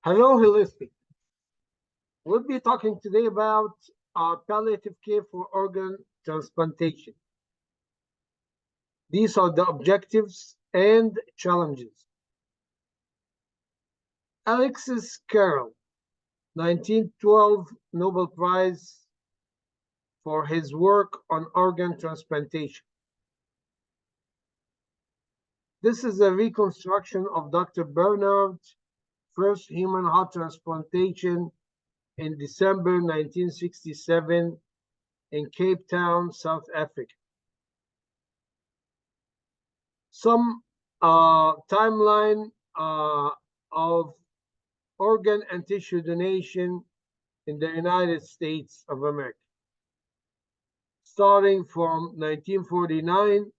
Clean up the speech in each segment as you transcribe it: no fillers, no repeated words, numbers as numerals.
Hello, Holistic. We'll be talking today about palliative care for organ transplantation. These are the objectives and challenges. Alexis Carrel, 1912 Nobel Prize for his work on organ transplantation. This is a reconstruction of Dr. Bernard's first human heart transplantation in December 1967 in Cape Town, South Africa. Some timeline of organ and tissue donation in the United States of America. Starting from 1949,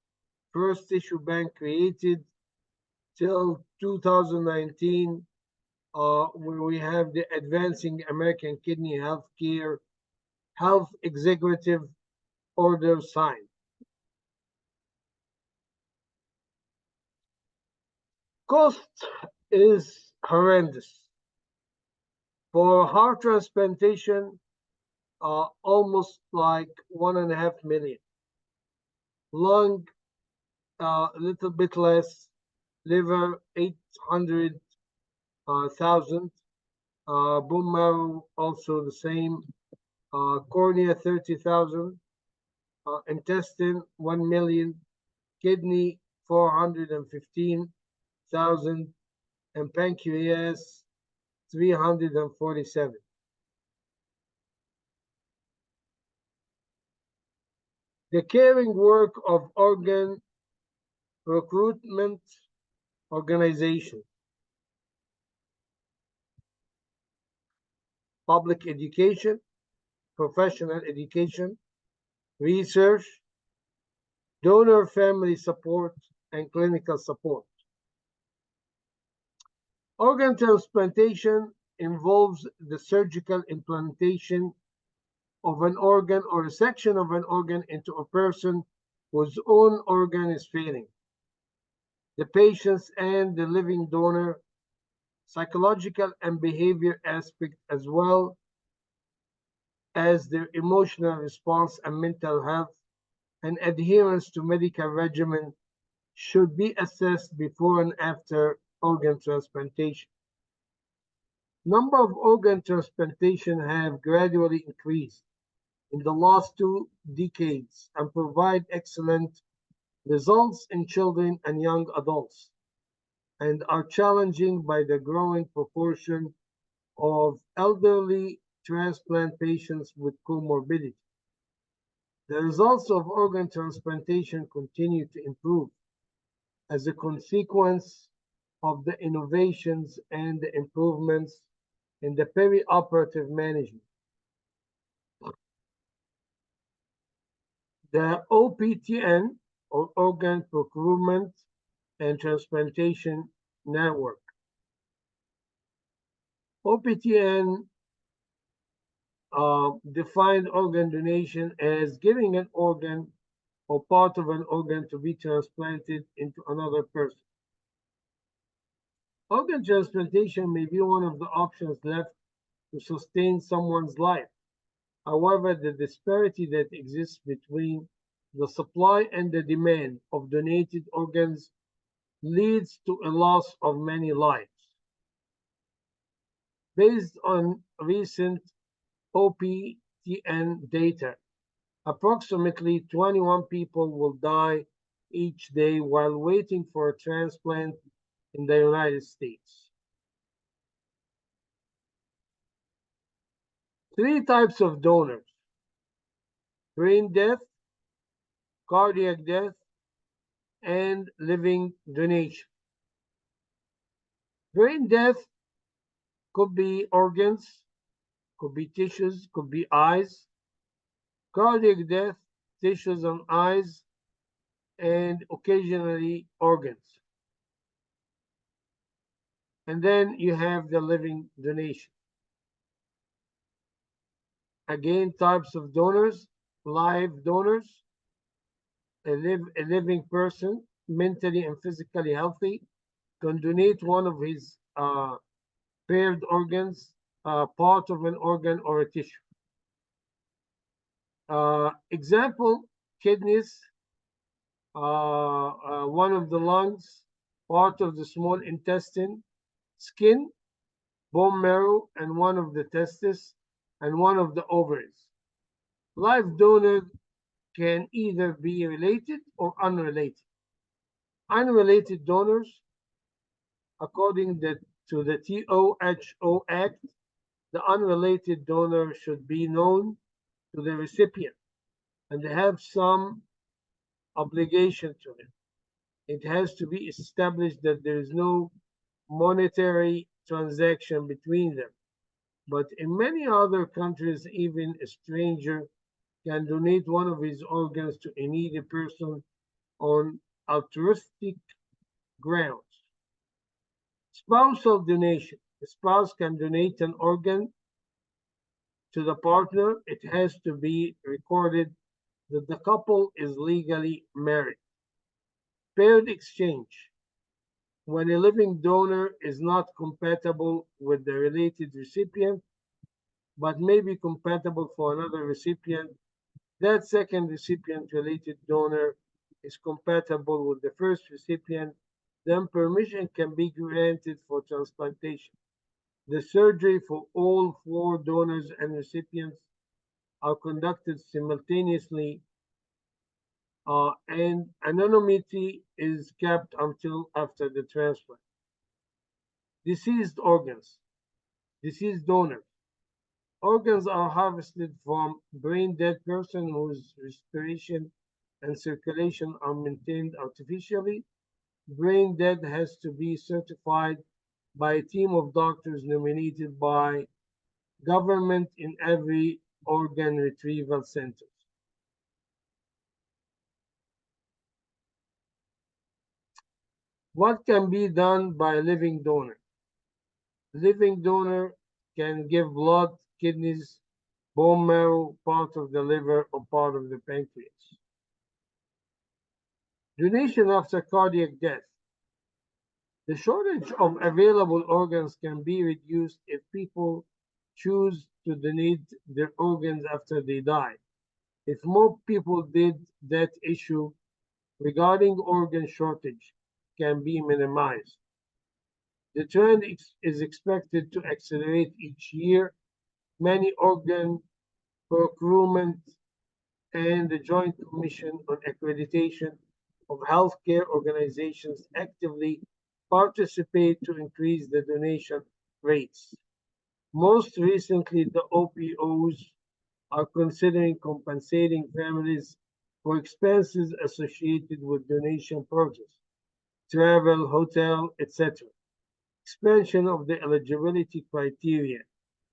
first tissue bank created, till 2019, where we have the Advancing American Kidney Healthcare Health Executive Order signed. Cost is horrendous. For heart transplantation, almost like 1.5 million. Lung, a little bit less. Liver, 800,000. Bone marrow, also the same. Cornea, 30,000. Intestine, 1 million. Kidney, 415,000. And pancreas, 347. The caring work of organ recruitment organization, public education, professional education, research, donor family support, and clinical support. Organ transplantation involves the surgical implantation of an organ or a section of an organ into a person whose own organ is failing. The patients and the living donor, psychological and behavior aspect, as well as their emotional response and mental health and adherence to medical regimen, should be assessed before and after organ transplantation. Number of organ transplantation have gradually increased in the last 2 decades and provide excellent results in children and young adults, and are challenging by the growing proportion of elderly transplant patients with comorbidity. The results of organ transplantation continue to improve as a consequence of the innovations and the improvements in the perioperative management. The OPTN, or Organ Procurement and Transplantation Network. OPTN defined organ donation as giving an organ or part of an organ to be transplanted into another person. Organ transplantation may be one of the options left to sustain someone's life. However, the disparity that exists between the supply and the demand of donated organs leads to a loss of many lives. Based on recent OPTN data, approximately 21 people will die each day while waiting for a transplant in the United States. 3 types of donors: brain death, cardiac death, and living donation. Brain death could be organs, could be tissues, could be eyes. Cardiac death, tissues and eyes, and occasionally organs. And then you have the living donation. Again, types of donors: live donors, a living person, mentally and physically healthy, can donate one of his paired organs, part of an organ or a tissue. Example, kidneys, one of the lungs, part of the small intestine, skin, bone marrow, and one of the testes, and one of the ovaries. Live donors can either be related or unrelated. Unrelated donors, according to the TOHO Act, the unrelated donor should be known to the recipient and have some obligation to him. It has to be established that there is no monetary transaction between them. But in many other countries, even a stranger can donate one of his organs to a needy person on altruistic grounds. Spousal donation. A spouse can donate an organ to the partner. It has to be recorded that the couple is legally married. Paired exchange. When a living donor is not compatible with the related recipient, but may be compatible for another recipient, that second recipient related donor is compatible with the first recipient, then permission can be granted for transplantation. The surgery for all four donors and recipients are conducted simultaneously, and anonymity is kept until after the transplant. Deceased organs, deceased donors. Organs are harvested from brain dead person whose respiration and circulation are maintained artificially. Brain dead has to be certified by a team of doctors nominated by government in every organ retrieval center. What can be done by a living donor? Living donor can give blood, kidneys, bone marrow, part of the liver, or part of the pancreas. Donation after cardiac death. The shortage of available organs can be reduced if people choose to donate their organs after they die. If more people did, that issue regarding organ shortage can be minimized. The trend is expected to accelerate each year. Many organ procurement and the Joint Commission on Accreditation of Healthcare Organizations actively participate to increase the donation rates. Most recently, the OPOs are considering compensating families for expenses associated with donation projects, travel, hotel, etc. Expansion of the eligibility criteria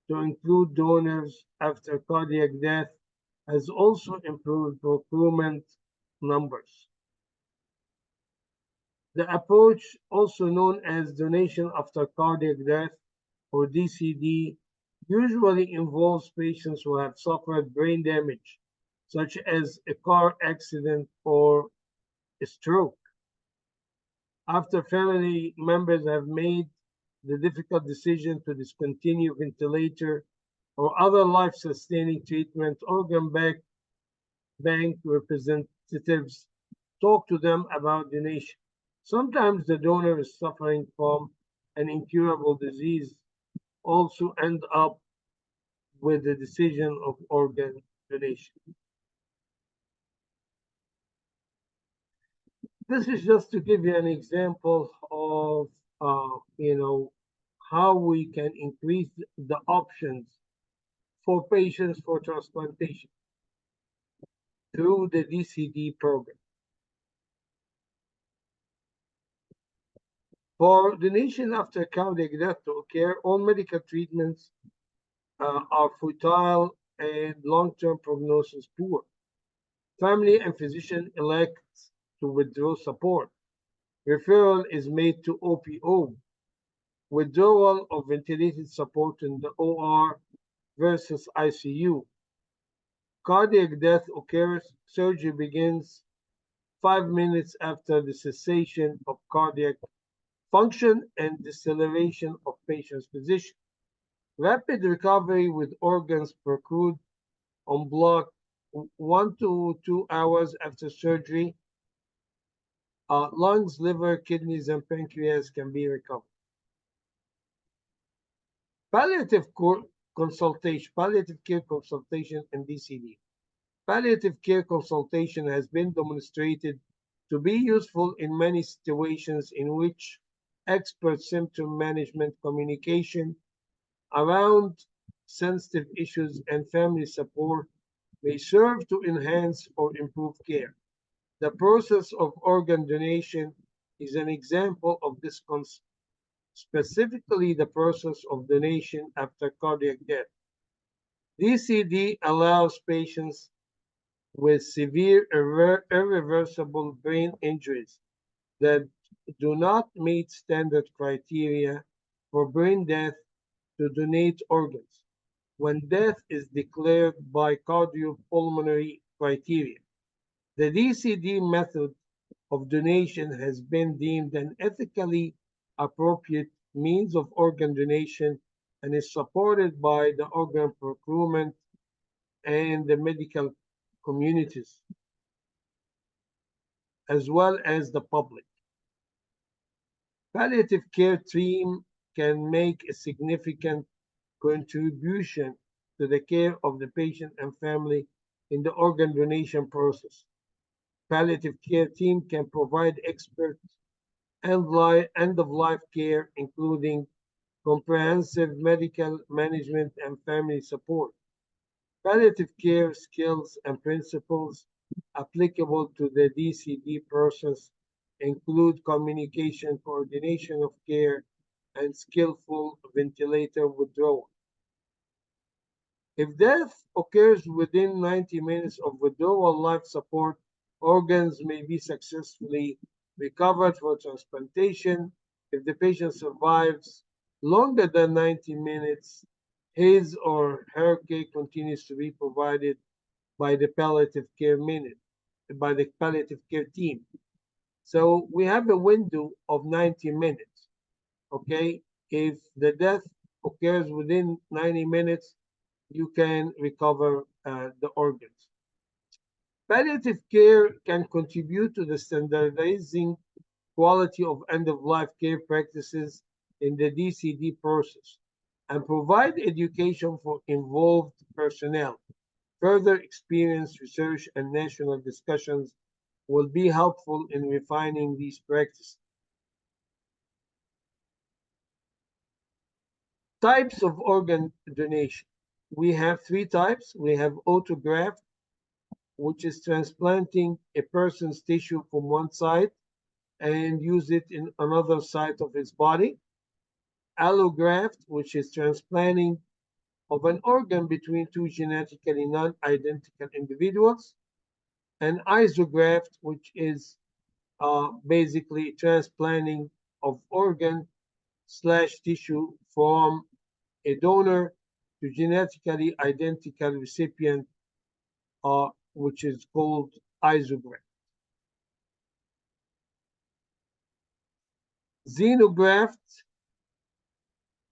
to include donors after cardiac death has also improved procurement numbers. The approach, also known as donation after cardiac death or DCD, usually involves patients who have suffered brain damage, such as a car accident or a stroke. After family members have made the difficult decision to discontinue ventilator or other life-sustaining treatment, organ bank representatives talk to them about donation. Sometimes the donor is suffering from an incurable disease, also end up with the decision of organ donation. This is just to give you an example of, how we can increase the options for patients for transplantation through the DCD program. For donation after cardiac death to occur, all medical treatments are futile and long-term prognosis poor. Family and physician elect to withdraw support. Referral is made to OPO. Withdrawal of ventilated support in the OR versus ICU. Cardiac death occurs, surgery begins 5 minutes after the cessation of cardiac function and deceleration of patient's position, rapid recovery with organs procured on block 1 to 2 hours after surgery. Lungs, liver, kidneys, and pancreas can be recovered. Palliative care consultation in DCD. Palliative care consultation has been demonstrated to be useful in many situations in which expert symptom management, communication around sensitive issues, and family support may serve to enhance or improve care. The process of organ donation is an example of this concept, specifically the process of donation after cardiac death. DCD allows patients with severe irreversible brain injuries that do not meet standard criteria for brain death to donate organs when death is declared by cardiopulmonary criteria. The DCD method of donation has been deemed an ethically appropriate means of organ donation and is supported by the organ procurement and the medical communities, as well as the public. Palliative care team can make a significant contribution to the care of the patient and family in the organ donation process. Palliative care team can provide expert end-of-life care, including comprehensive medical management and family support. Palliative care skills and principles applicable to the DCD process include communication, coordination of care, and skillful ventilator withdrawal. If death occurs within 90 minutes of withdrawal life support, organs may be successfully recovered for transplantation. If the patient survives longer than 90 minutes, his or her care continues to be provided by the palliative care team. So we have a window of 90 minutes. Okay, if the death occurs within 90 minutes, you can recover the organs. Palliative care can contribute to the standardizing quality of end-of-life care practices in the DCD process and provide education for involved personnel. Further experience, research, and national discussions will be helpful in refining these practices. Types of organ donation. We have three types. We have autograft, which is transplanting a person's tissue from one side and use it in another side of his body. Allograft, which is transplanting of an organ between two genetically non-identical individuals. And isograft, which is basically transplanting of organ/tissue from a donor to genetically identical recipient, which is called isograft. Xenograft,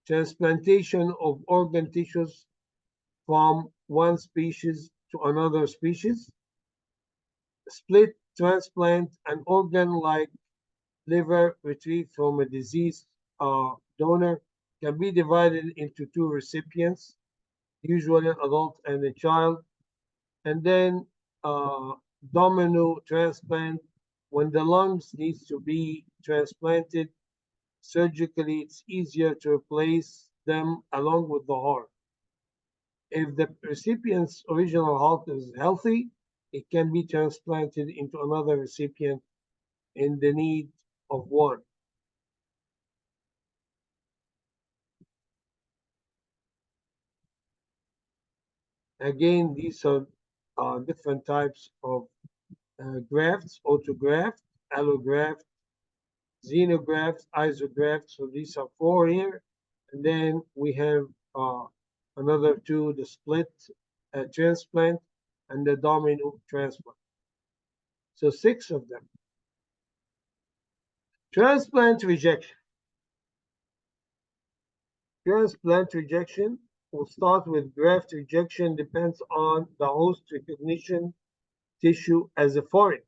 transplantation of organ tissues from one species to another species. Split transplant, an organ like liver retrieved from a deceased donor can be divided into two recipients, usually an adult and a child. And then domino transplant, when the lungs needs to be transplanted surgically, it's easier to replace them along with the heart. If the recipient's original heart is healthy, it can be transplanted into another recipient in the need of one. Again, these are different types of grafts: autograft, allograft, xenograft, isograft. So these are four here. And then we have another two, the split transplant and the domino transplant. So six of them. Transplant rejection. Transplant rejection will start with graft rejection depends on the host recognition tissue as a foreign.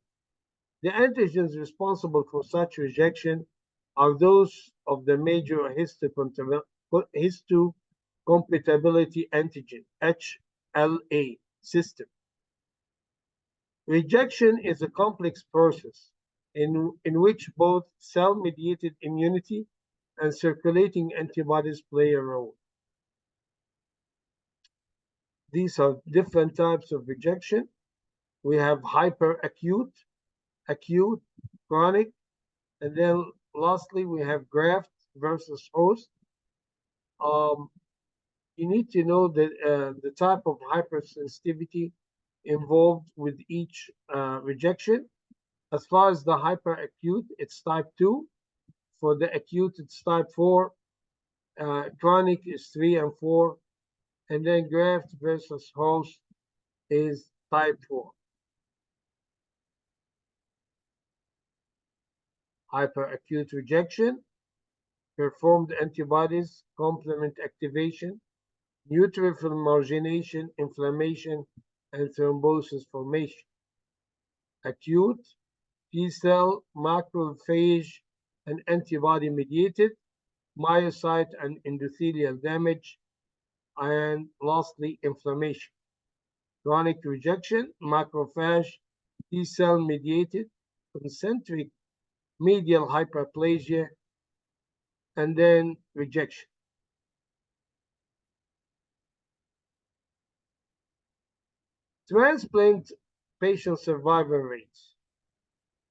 The antigens responsible for such rejection are those of the major histocompatibility antigen HLA system. Rejection is a complex process in which both cell-mediated immunity and circulating antibodies play a role. These are different types of rejection. We have hyperacute, acute, chronic, and then lastly we have graft versus host. Um, you need to know that the type of hypersensitivity involved with each rejection. As far as the hyperacute, it's type 2. For the acute, it's type 4. Chronic is 3 and 4. And then graft versus host is type 4. Hyperacute rejection, performed antibodies, complement activation, neutrophil margination, inflammation, and thrombosis formation. Acute, T-cell, macrophage, and antibody-mediated, myocyte and endothelial damage, and lastly, inflammation. Chronic rejection, macrophage, T-cell mediated, concentric medial hyperplasia, and then rejection. Transplant patient survival rates.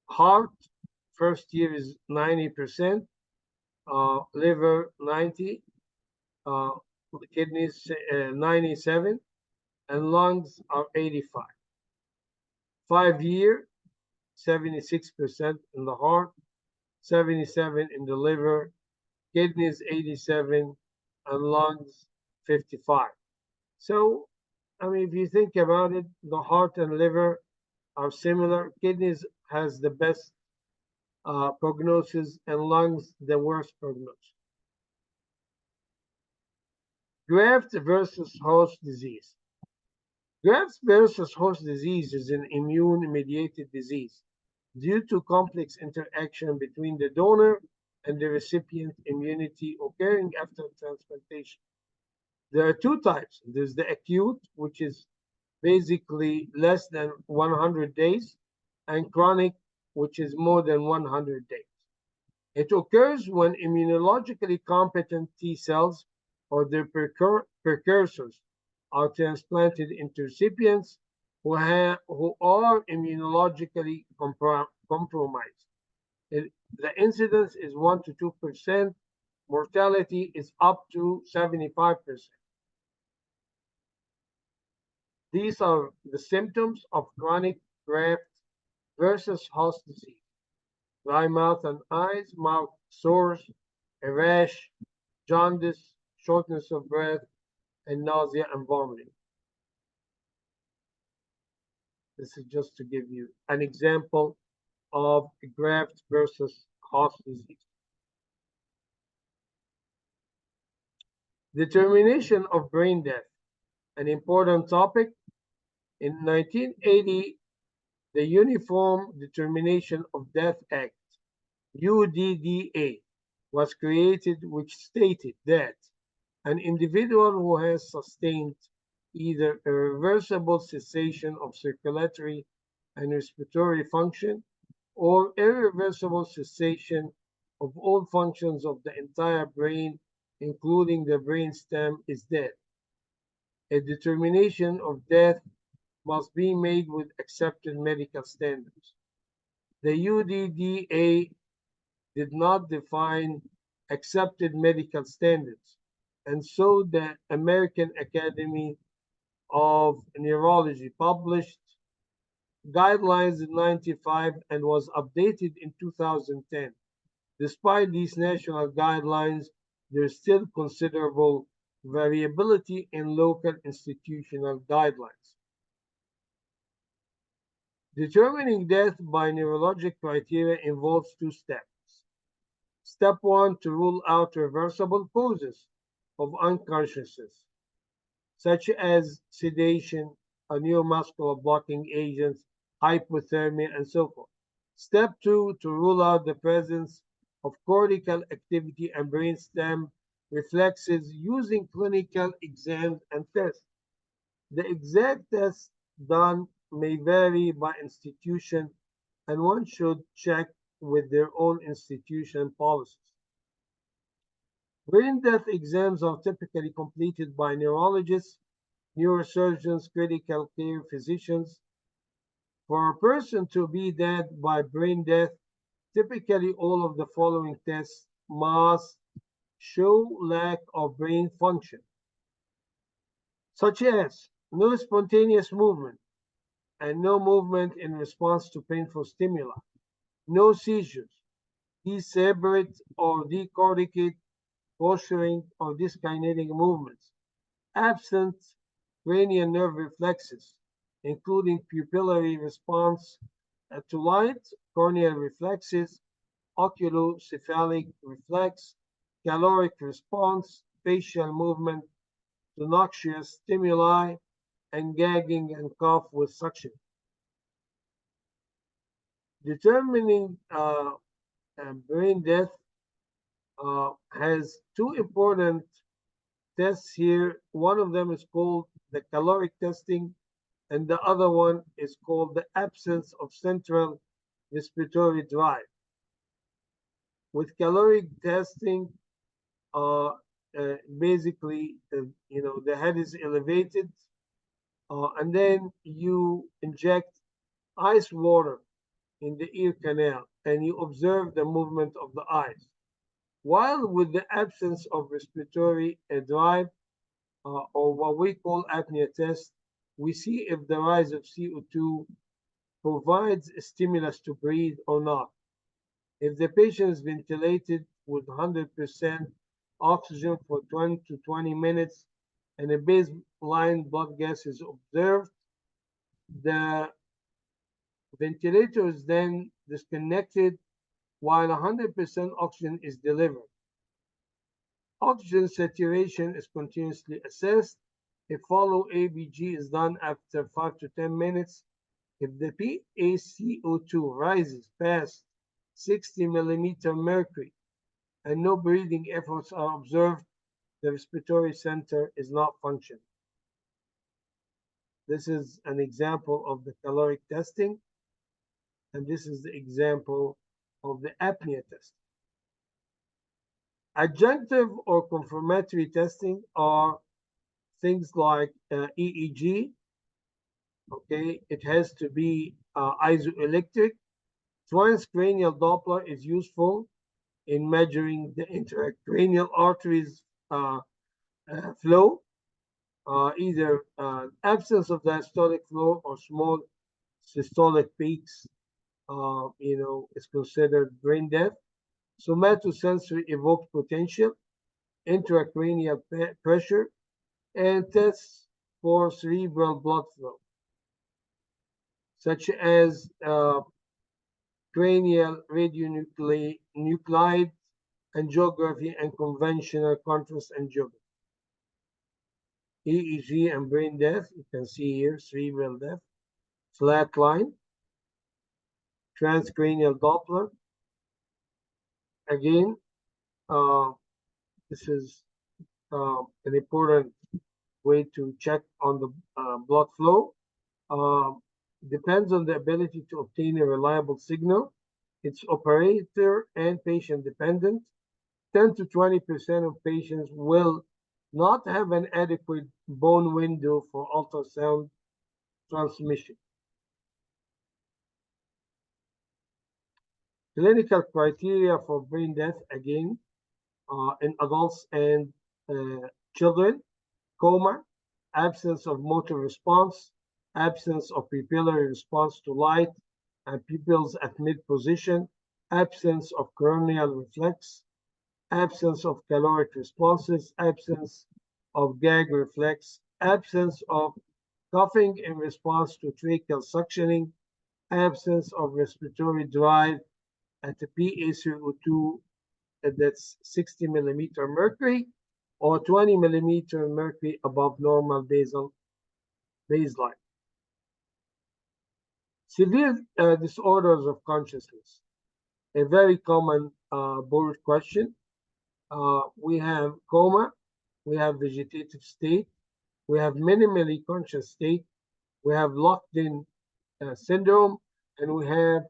Heart, first year is 90%, liver 90, uh, kidneys 97, and lungs are 85. 5 year, 76% in the heart, 77 in the liver, kidneys 87, and lungs 55. So, I mean, if you think about it, the heart and liver are similar. Kidneys has the best prognosis and lungs the worst prognosis. Graft versus host disease. Graft versus host disease is an immune-mediated disease due to complex interaction between the donor and the recipient immunity occurring after transplantation. There are two types. There's the acute, which is basically less than 100 days, and chronic, which is more than 100 days. It occurs when immunologically competent T cells or their precursors are transplanted into recipients who are immunologically compromised. The incidence is 1 to 2%. Mortality is up to 75%. These are the symptoms of chronic graft versus host disease. Dry mouth and eyes, mouth sores, a rash, jaundice, shortness of breath, and nausea and vomiting. This is just to give you an example of graft versus host disease. Determination of brain death, an important topic. In 1980, the Uniform Determination of Death Act, UDDA, was created, which stated that an individual who has sustained either irreversible cessation of circulatory and respiratory function or irreversible cessation of all functions of the entire brain, including the brainstem, is dead. A determination of death must be made with accepted medical standards. The UDDA did not define accepted medical standards, and so the American Academy of Neurology published guidelines in 1995 and was updated in 2010. Despite these national guidelines, there's still considerable variability in local institutional guidelines. Determining death by neurologic criteria involves two steps. Step 1, to rule out reversible causes. of unconsciousness, such as sedation, neuromuscular blocking agents, hypothermia, and so forth. Step 2, to rule out the presence of cortical activity and brainstem reflexes using clinical exams and tests. The exact tests done may vary by institution, and one should check with their own institution policies. Brain death exams are typically completed by neurologists, neurosurgeons, critical care physicians. For a person to be dead by brain death, typically all of the following tests must show lack of brain function, such as no spontaneous movement and no movement in response to painful stimuli, no seizures, decelerate or decorticate, posturing, or dyskinetic movements, absent cranial nerve reflexes, including pupillary response to light, corneal reflexes, oculocephalic reflex, caloric response, facial movement to noxious stimuli, and gagging and cough with suction. Determining brain death has two important tests here. One of them is called the caloric testing, and the other one is called the absence of central respiratory drive. With caloric testing, uh, basically, the head is elevated, and then you inject ice water in the ear canal, and you observe the movement of the eyes. While with the absence of respiratory drive, or what we call apnea test, we see if the rise of CO2 provides a stimulus to breathe or not. If the patient is ventilated with 100% oxygen for 20 to 20 minutes and a baseline blood gas is observed, the ventilator is then disconnected while 100% oxygen is delivered. Oxygen saturation is continuously assessed. A follow ABG is done after 5 to 10 minutes. If the PaCO2 rises past 60 millimeter mercury and no breathing efforts are observed, the respiratory center is not functioning. This is an example of the caloric testing, and this is the example of the apnea testing. Adjunctive or confirmatory testing are things like EEG. Okay, it has to be isoelectric. Transcranial Doppler is useful in measuring the intracranial arteries flow, either absence of diastolic flow or small systolic peaks, is considered brain death. Somatosensory evoked potential, intracranial pressure, and tests for cerebral blood flow, such as cranial radionuclide angiography and conventional contrast angiography. EEG and brain death, you can see here, cerebral death, flat line, transcranial Doppler. Again, this is an important way to check on the blood flow. Depends on the ability to obtain a reliable signal. It's operator and patient dependent. 10 to 20% of patients will not have an adequate bone window for ultrasound transmission. Clinical criteria for brain death, again, in adults and children: coma, absence of motor response, absence of pupillary response to light and pupils at mid position, absence of corneal reflex, absence of caloric responses, absence of gag reflex, absence of coughing in response to tracheal suctioning, absence of respiratory drive at the PaCO2 that's 60 millimeter mercury, or 20 millimeter mercury above normal baseline. Severe disorders of consciousness, a very common board question. We have coma, we have vegetative state, we have minimally conscious state, we have locked-in syndrome, and we have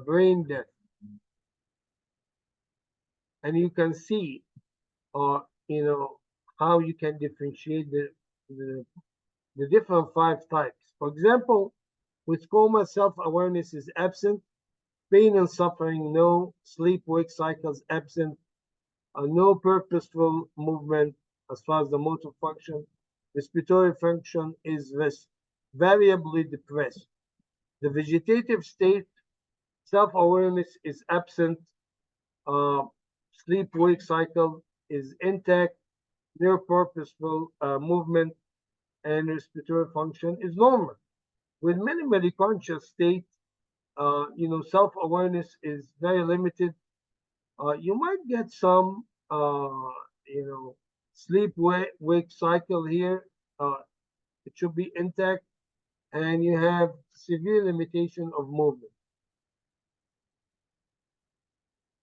brain death. And you can see, how you can differentiate the different 5 types. For example, with coma, self-awareness is absent, pain and suffering no, sleep-wake cycles absent, no purposeful movement as far as the motor function, respiratory function is variably depressed. The vegetative state, self-awareness is absent, sleep-wake cycle is intact, near purposeful movement, and respiratory function is normal. With minimally conscious state, self-awareness is very limited. You might get some, sleep-wake cycle here. It should be intact, and you have severe limitation of movement.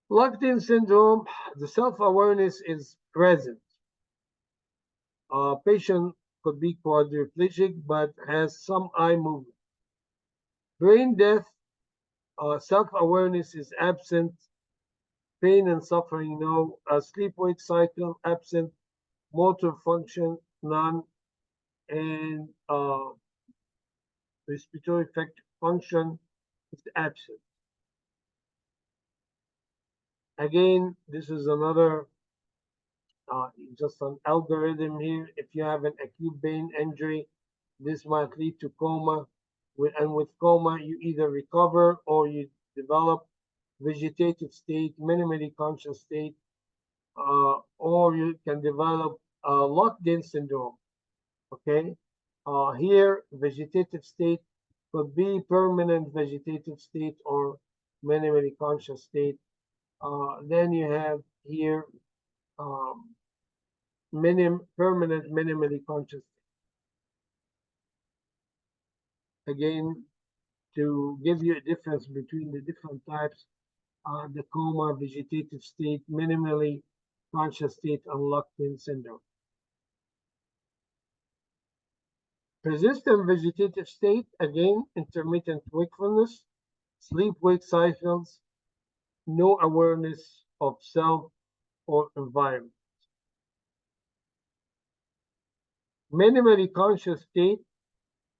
Locked-in syndrome, the self-awareness is present. Patient could be quadriplegic but has some eye movement. Brain death, self-awareness is absent, pain and suffering no, sleep-wake cycle absent, motor function none, and respiratory function is absent. Again, this is another just an algorithm here. If you have an acute brain injury, this might lead to coma. And with coma, you either recover or you develop vegetative state, minimally conscious state, or you can develop locked-in syndrome. Okay, here vegetative state could be permanent vegetative state or minimally conscious state. Then you have here permanent minimally conscious. Again, to give you a difference between the different types, the coma, vegetative state, minimally conscious state, and locked-in syndrome. Persistent vegetative state, again, intermittent wakefulness, sleep-wake cycles, no awareness of self or environment. Minimally conscious state,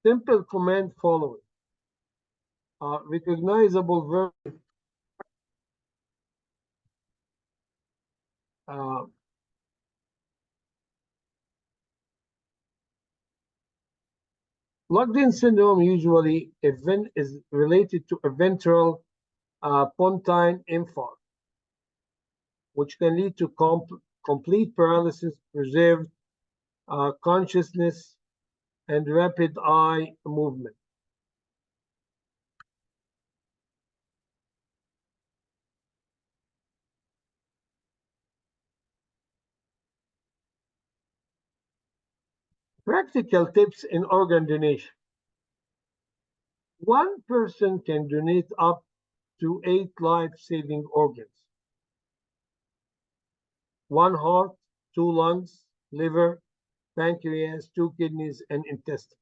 simple command following. Recognizable verb. Locked-in syndrome usually is related to a ventral pontine infarct, which can lead to complete paralysis, preserved consciousness, and rapid eye movement. Practical tips in organ donation. One person can donate up to 8 life-saving organs. 1 heart, 2 lungs, liver, pancreas, 2 kidneys, and intestine.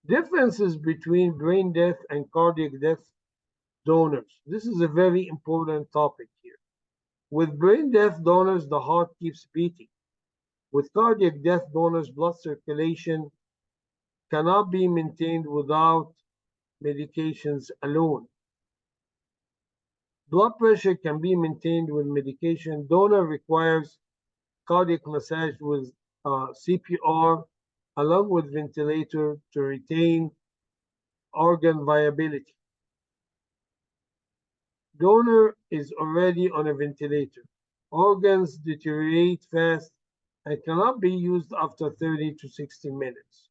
Differences between brain death and cardiac death donors. This is a very important topic here. With brain death donors, the heart keeps beating. With cardiac death donors, blood circulation cannot be maintained without medications alone. Blood pressure can be maintained with medication. Donor requires cardiac massage with CPR along with ventilator to retain organ viability. Donor is already on a ventilator. Organs deteriorate fast and cannot be used after 30 to 60 minutes.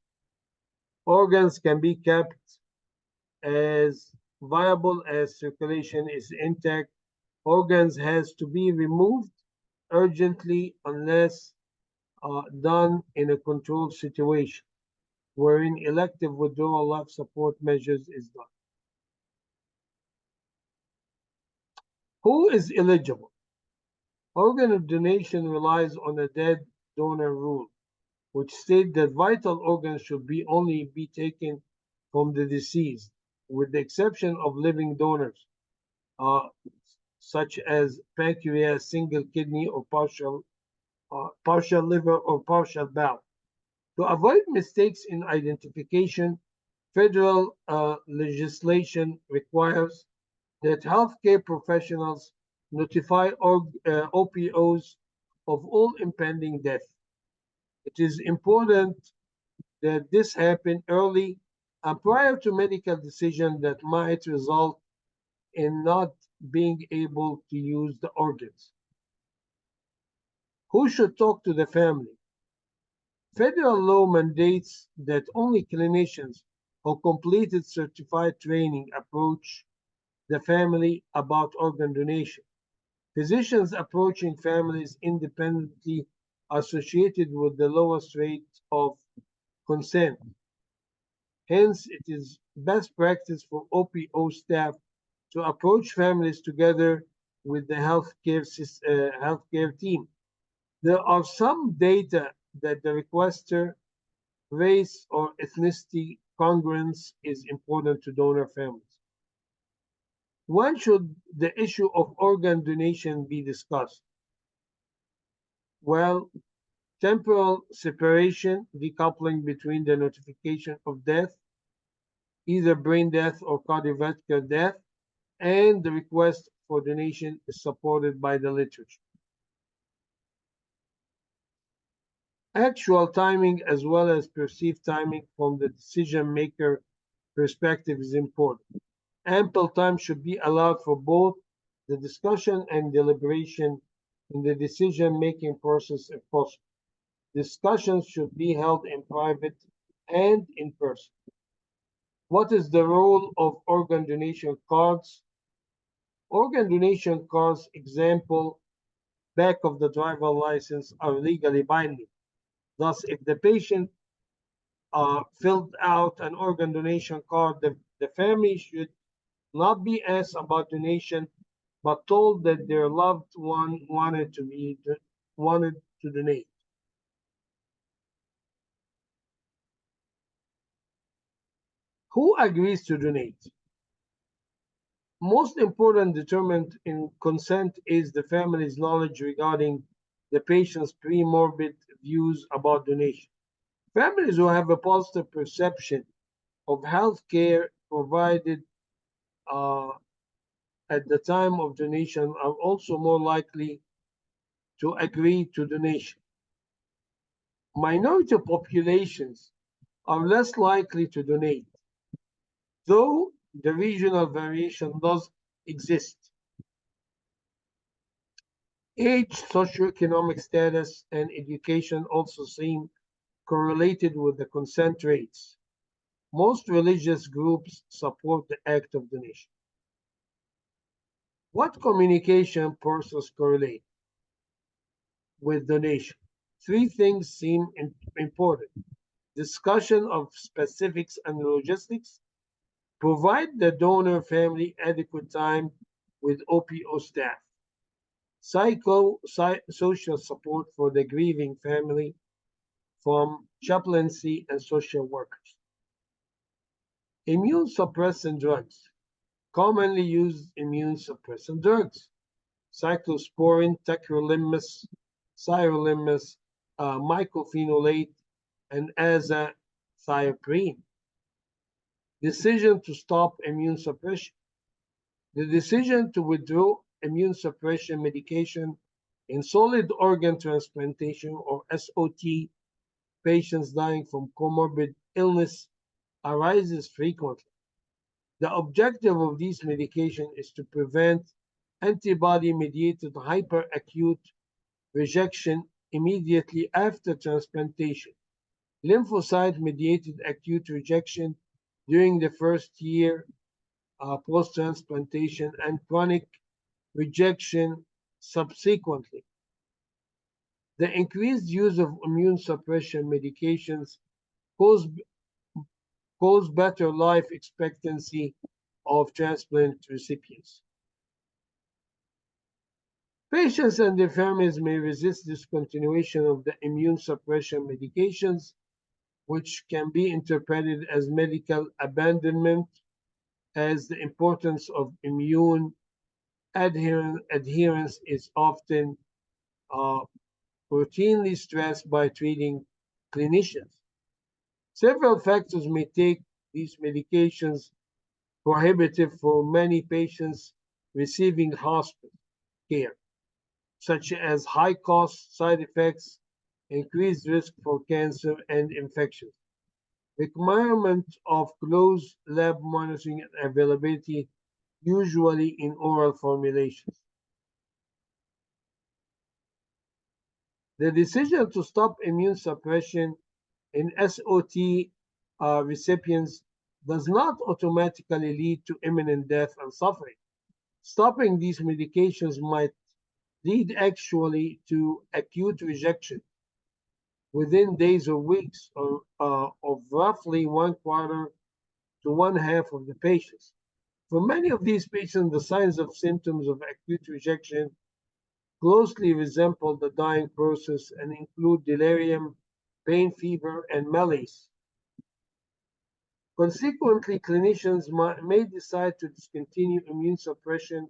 Organs can be kept as viable as circulation is intact Organs has to be removed urgently unless done in a controlled situation, wherein elective withdrawal life support measures is done. Who is eligible? Organ donation relies on a dead donor rule, which states that vital organs should only be taken from the deceased, with the exception of living donors, uh, such as pancreas, single kidney, or partial liver or partial bowel. To avoid mistakes in identification, federal legislation requires that healthcare professionals notify OPOs of all impending death. It is important that this happen early and prior to medical decision that might result in not being able to use the organs. Who should talk to the family? Federal law mandates that only clinicians who completed certified training approach the family about organ donation. Physicians approaching families independently are associated with the lowest rate of consent. Hence, it is best practice for OPO staff to approach families together with the healthcare team. There are some data that the requester race or ethnicity congruence is important to donor families. When should the issue of organ donation be discussed? Well, temporal separation, decoupling between the notification of death, either brain death or cardiovascular death, and the request for donation is supported by the literature. Actual timing as well as perceived timing from the decision maker perspective is important. Ample time should be allowed for both the discussion and deliberation in the decision making process if possible. Discussions should be held in private and in person. What is the role of organ donation cards? Organ donation cards, example, back of the driver license, are legally binding. Thus, if the patient filled out an organ donation card, the family should not be asked about donation, but told that their loved one wanted to donate. Who agrees to donate? Most important determinant in consent is the family's knowledge regarding the patient's pre-morbid views about donation. Families who have a positive perception of health care provided uh, at the time of donation are also more likely to agree to donation. Minority populations are less likely to donate, though the regional variation does exist. Age, socioeconomic status, and education also seem correlated with the consent rates. Most religious groups support the act of donation. What communication process correlate with donation? Three things seem important. Discussion of specifics and logistics, provide the donor family adequate time with OPO staff, social support for the grieving family from chaplaincy and social workers. Immune suppressant drugs, commonly used immune suppressant drugs, cyclosporin, tacrolimus, sirolimus, mycophenolate, and azathioprine. Decision to stop immune suppression. The decision to withdraw immune suppression medication in solid organ transplantation or SOT patients dying from comorbid illness arises frequently. The objective of these medications is to prevent antibody-mediated hyperacute rejection immediately after transplantation, lymphocyte-mediated acute rejection during the first year post-transplantation, and chronic rejection subsequently. The increased use of immune suppression medications cause, cause better life expectancy of transplant recipients. Patients and their families may resist discontinuation of the immune suppression medications, which can be interpreted as medical abandonment, as the importance of immune adherence is often uh, routinely stressed by treating clinicians. Several factors may make these medications prohibitive for many patients receiving hospital care, such as high cost, side effects, increased risk for cancer and infections, requirement of close lab monitoring and availability, usually in oral formulations. The decision to stop immune suppression in SOT recipients does not automatically lead to imminent death and suffering. Stopping these medications might lead actually to acute rejection within days or weeks of roughly one quarter to one half of the patients. For many of these patients, the signs of symptoms of acute rejection closely resemble the dying process and include delirium, pain, fever, and malaise. Consequently, clinicians may decide to discontinue immune suppression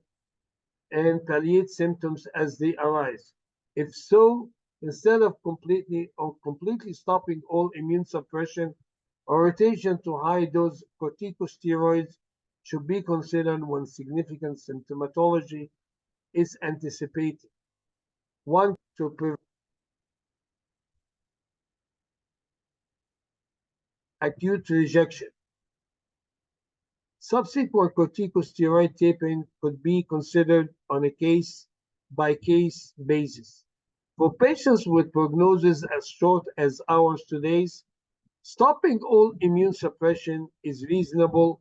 and palliate symptoms as they arise. If so, instead of completely stopping all immune suppression, or rotation to high-dose corticosteroids should be considered when significant symptomatology is anticipated. One to prevent acute rejection. Subsequent corticosteroid tapering could be considered on a case-by-case basis. For patients with prognosis as short as hours to days, stopping all immune suppression is reasonable,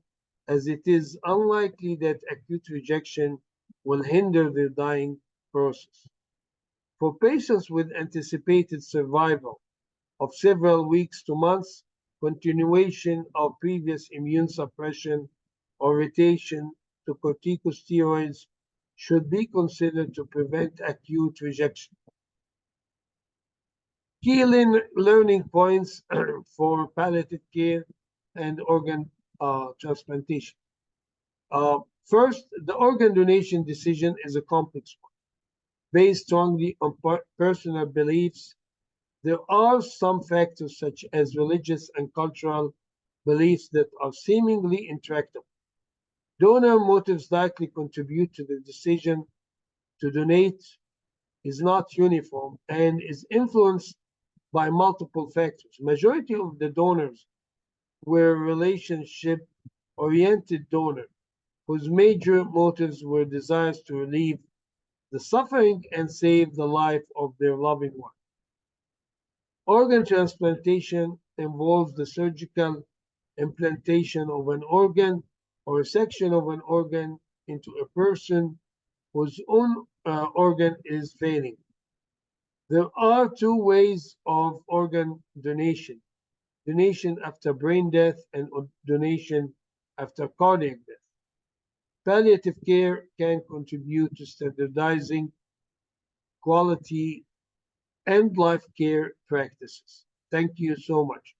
as it is unlikely that acute rejection will hinder the dying process. For patients with anticipated survival of several weeks to months, continuation of previous immune suppression or rotation to corticosteroids should be considered to prevent acute rejection. Key learning points for palliative care and organ transplantation. First, the organ donation decision is a complex one, based strongly on personal beliefs. There are some factors such as religious and cultural beliefs that are seemingly intractable. Donor motives likely contribute to the decision to donate is not uniform and is influenced by multiple factors. Majority of the donors were relationship-oriented donors whose major motives were desires to relieve the suffering and save the life of their loving one. Organ transplantation involves the surgical implantation of an organ or a section of an organ into a person whose own organ is failing. There are two ways of organ donation: donation after brain death and donation after cardiac death. Palliative care can contribute to standardizing quality end life care practices. Thank you so much.